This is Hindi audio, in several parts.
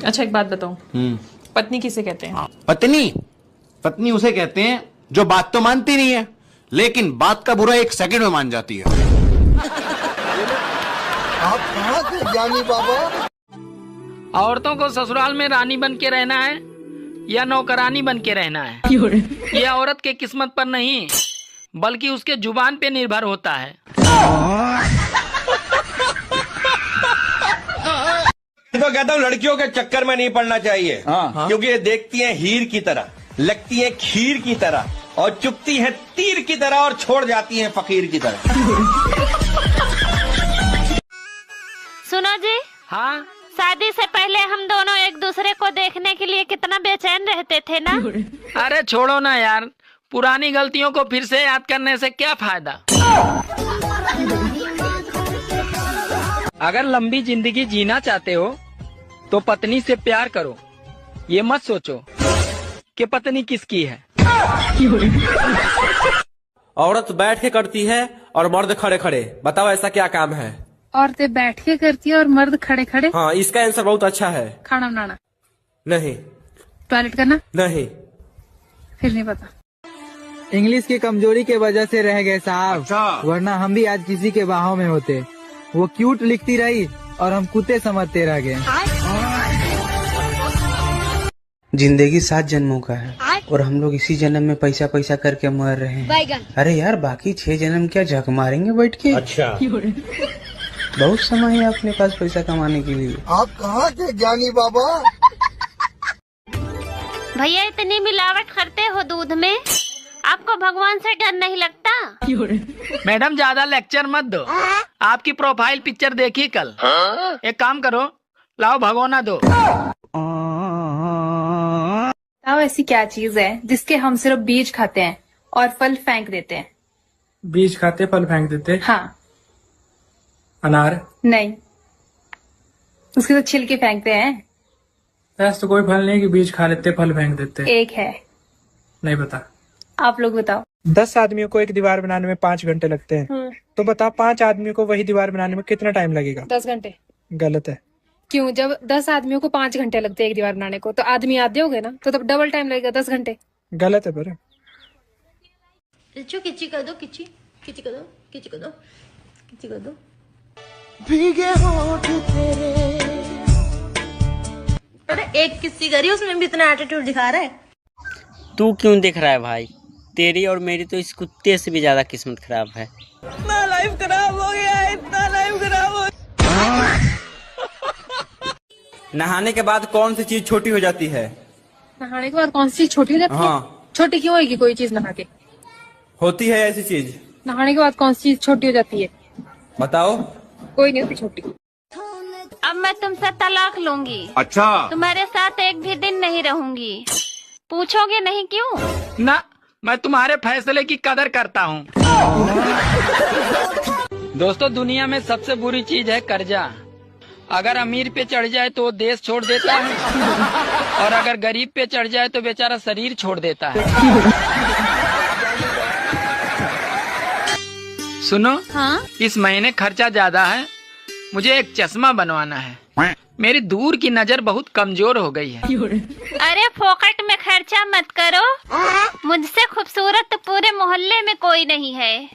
अच्छा एक बात बताओ, पत्नी किसे कहते हैं? पत्नी पत्नी उसे कहते हैं जो बात तो मानती नहीं है, लेकिन बात का बुरा 1 सेकंड में मान जाती है। आप कहाँ थे ज्ञानी बाबा? औरतों को ससुराल में रानी बन के रहना है या नौकरानी बन के रहना है, ये औरत के किस्मत पर नहीं बल्कि उसके जुबान पे निर्भर होता है। तो कहता हूँ लड़कियों के चक्कर में नहीं पड़ना चाहिए, क्योंकि ये देखती हैं हीर की तरह, लगती हैं खीर की तरह और चुपती हैं तीर की तरह और छोड़ जाती हैं फकीर की तरह। सुनो जी। हाँ, शादी से पहले हम दोनों एक दूसरे को देखने के लिए कितना बेचैन रहते थे ना। अरे छोड़ो ना यार, पुरानी गलतियों को फिर से याद करने से क्या फायदा। अगर लंबी जिंदगी जीना चाहते हो तो पत्नी से प्यार करो, ये मत सोचो कि पत्नी किसकी है। औरत बैठ के करती है और मर्द खड़े खड़े, बताओ ऐसा क्या काम है? औरतें बैठ के करती है और मर्द खड़े खड़े। हाँ, इसका आंसर बहुत अच्छा है। खाना बनाना नहीं। टॉयलेट करना नहीं। फिर नहीं पता। इंग्लिश की कमजोरी के वजह से रह गए साहब। अच्छा। वरना हम भी आज किसी के बाहों में होते। वो क्यूट लिखती रही और हम कुत्ते समझते रह गए। जिंदगी 7 जन्मों का है और हम लोग इसी जन्म में पैसा पैसा करके मर रहे हैं। अरे यार, बाकी 6 जन्म क्या झक मारेंगे बैठ के? अच्छा, बहुत समय है अपने पास पैसा कमाने के लिए। आप कहाँ थे ज्ञानी बाबा? भैया इतनी मिलावट करते हो दूध में, आपको भगवान से डर नहीं लगता? मैडम ज्यादा लेक्चर मत दो, आपकी प्रोफाइल पिक्चर देखी कल। एक काम करो, लाओ भगोना दो। बताओ ऐसी क्या चीज है जिसके हम सिर्फ बीज खाते हैं और फल फेंक देते हैं? बीज खाते फल फेंक देते। हाँ। अनार। नहीं, उसके तो छिलके फेंकते हैं। ऐसा तो कोई फल नहीं कि बीज खा लेते फल फेंक देते। एक है। नहीं पता। आप लोग बताओ। 10 आदमियों को एक दीवार बनाने में 5 घंटे लगते हैं। तो बताओ 5 आदमियों को वही दीवार बनाने में कितना टाइम लगेगा? 10 घंटे। गलत है। क्यों? जब 10 आदमियों को 5 घंटे लगते हैं एक दीवार बनाने को, तो आदमी आधे हो गए ना, तो तब डबल टाइम लगेगा 10 घंटे। गलत है पर। किची कर दो, किची किची कर दो, किची कर दो, किची कर दो। भीगे होठ तेरे। अरे एक किसी करी, उसमें भी इतना एटीट्यूड दिखा रहा है। तू क्यों दिख रहा है भाई? तेरी और मेरी तो इस कुत्ते से भी ज्यादा किस्मत खराब है। इतना लाइफ खराब हो गया, इतना लाइफ खराब हो। नहाने के बाद कौन सी चीज छोटी हो जाती है? नहाने के बाद कौन सी चीज छोटी हो जाती है? हाँ। छोटी क्यों होगी कोई चीज नहा के? होती है ऐसी चीज। नहाने के बाद कौन सी चीज छोटी हो जाती है? बताओ। कोई नहीं होती छोटी। अब मैं तुमसे तलाक लूंगी। अच्छा। तुम्हारे साथ एक भी दिन नहीं रहूंगी। पूछोगे नहीं क्यों? ना, मैं तुम्हारे फैसले की कदर करता हूँ। दोस्तों, दुनिया में सबसे बुरी चीज है कर्जा। अगर अमीर पे चढ़ जाए तो वो देश छोड़ देता है और अगर गरीब पे चढ़ जाए तो बेचारा शरीर छोड़ देता है। सुनो। हाँ? इस महीने खर्चा ज्यादा है, मुझे एक चश्मा बनवाना है। मेरी दूर की नजर बहुत कमजोर हो गई है। अरे फोकट में खर्चा मत करो, मुझसे खूबसूरत तो पूरे मोहल्ले में कोई नहीं है।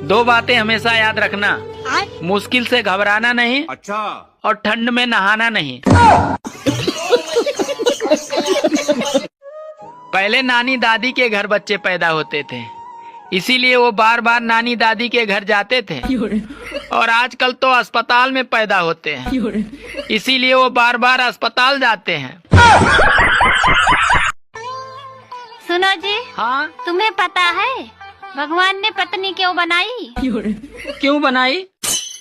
दो बातें हमेशा याद रखना, मुश्किल से घबराना नहीं। अच्छा। और ठंड में नहाना नहीं। पहले नानी दादी के घर बच्चे पैदा होते थे, इसीलिए वो बार बार नानी दादी के घर जाते थे। और आजकल तो अस्पताल में पैदा होते हैं, इसीलिए वो बार बार अस्पताल जाते हैं। सुनो जी। हाँ? तुम्हें पता है भगवान ने पत्नी क्यों बनाई? क्यों बनाई?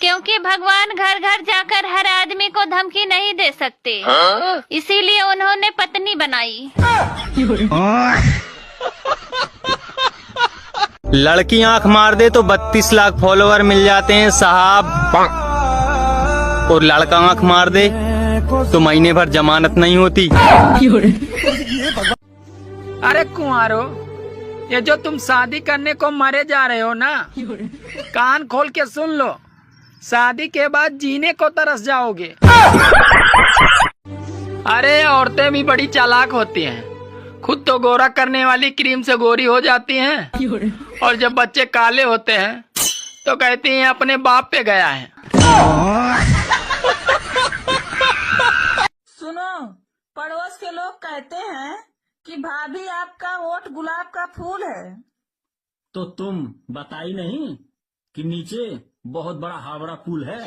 क्योंकि भगवान घर घर जाकर हर आदमी को धमकी नहीं दे सकते, इसीलिए उन्होंने पत्नी बनाई। लड़की आंख मार दे तो 32 लाख फॉलोवर मिल जाते हैं साहब, और लड़का आंख मार दे तो महीने भर जमानत नहीं होती। अरे कुंवारो, ये जो तुम शादी करने को मरे जा रहे हो ना, कान खोल के सुन लो। शादी के बाद जीने को तरस जाओगे। अरे औरतें भी बड़ी चालाक होती हैं, खुद तो गोरा करने वाली क्रीम से गोरी हो जाती हैं और जब बच्चे काले होते हैं तो कहती हैं अपने बाप पे गया है। सुनो, पड़ोस के लोग कहते हैं कि भाभी आपका होठ गुलाब का फूल है। तो तुम बताई नहीं कि नीचे बहुत बड़ा हावड़ा पुल है।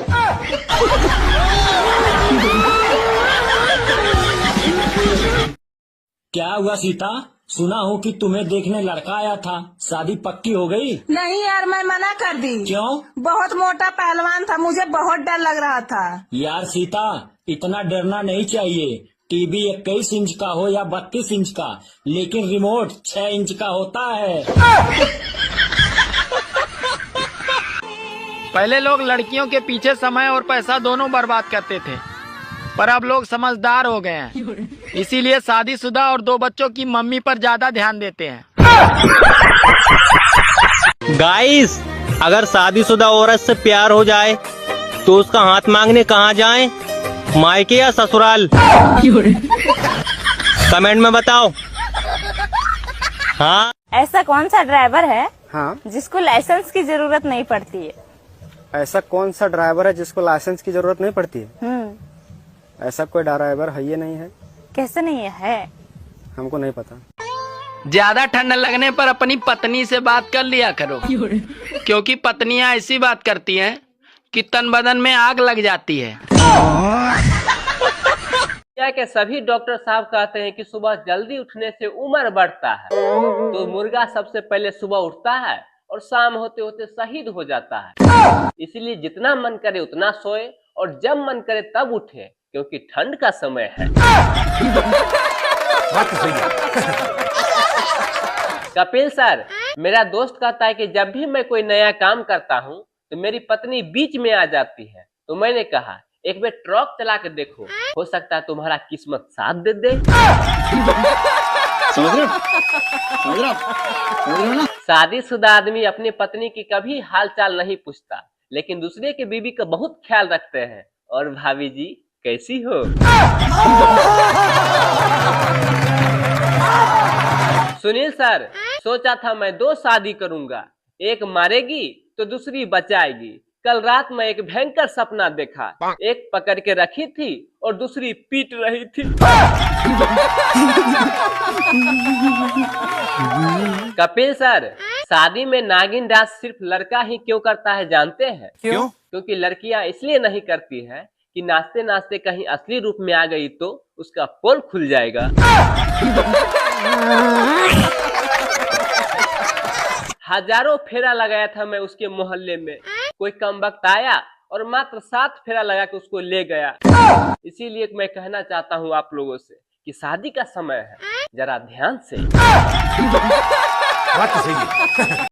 क्या हुआ सीता, सुना हूँ कि तुम्हें देखने लड़का आया था, शादी पक्की हो गई? नहीं यार, मैं मना कर दी। क्यों? बहुत मोटा पहलवान था, मुझे बहुत डर लग रहा था। यार सीता, इतना डरना नहीं चाहिए। टीवी 21 इंच का हो या 32 इंच का, लेकिन रिमोट 6 इंच का होता है। पहले लोग लड़कियों के पीछे समय और पैसा दोनों बर्बाद करते थे, पर अब लोग समझदार हो गए हैं, इसीलिए शादीशुदा और 2 बच्चों की मम्मी पर ज्यादा ध्यान देते हैं। गाइस, अगर शादीशुदा औरत से प्यार हो जाए तो उसका हाथ मांगने कहाँ जाएं? मायके या ससुराल? कमेंट में बताओ। हाँ, ऐसा कौन सा ड्राइवर है हाँ, जिसको लाइसेंस की जरूरत नहीं पड़ती है? ऐसा कौन सा ड्राइवर है जिसको लाइसेंस की जरूरत नहीं पड़ती है? ऐसा कोई ड्राइवर है ही नहीं है। कैसे नहीं है? हमको नहीं पता। ज्यादा ठंड लगने पर अपनी पत्नी से बात कर लिया करो, क्योंकि पत्नियां ऐसी बात करती हैं कि तन बदन में आग लग जाती है। क्या के सभी डॉक्टर साहब कहते हैं कि सुबह जल्दी उठने से उम्र बढ़ता है, तो मुर्गा सबसे पहले सुबह उठता है और शाम होते होते शहीद हो जाता है। इसलिए जितना मन करे उतना सोए और जब मन करे तब उठे, क्योंकि ठंड का समय है। बात तो सही है। कपिल सर, मेरा दोस्त कहता है कि जब भी मैं कोई नया काम करता हूँ तो मेरी पत्नी बीच में आ जाती है, तो मैंने कहा एक बार ट्रक चला के देखो, हो सकता है तुम्हारा किस्मत साथ दे दे। समझ रहे हो ना? शादीशुदा आदमी अपनी पत्नी की कभी हालचाल नहीं पूछता, लेकिन दूसरे के बीवी का बहुत ख्याल रखते हैं। और भाभी जी कैसी हो? सुनील सर, सोचा था मैं 2 शादी करूंगा, एक मारेगी तो दूसरी बचाएगी। कल रात में एक भयंकर सपना देखा, एक पकड़ के रखी थी और दूसरी पीट रही थी। कपिल सर, शादी में नागिन डांस सिर्फ लड़का ही क्यों करता है जानते हैं? क्यों? क्योंकि लड़कियां इसलिए नहीं करती है कि नाचते नाचते कहीं असली रूप में आ गई तो उसका पोल खुल जाएगा। हजारों फेरा लगाया था मैं उसके मोहल्ले में, कोई कमबख्त आया और मात्र 7 फेरा लगा के उसको ले गया। इसीलिए मैं कहना चाहता हूँ आप लोगों से कि शादी का समय है, जरा ध्यान से। बात तो सही है।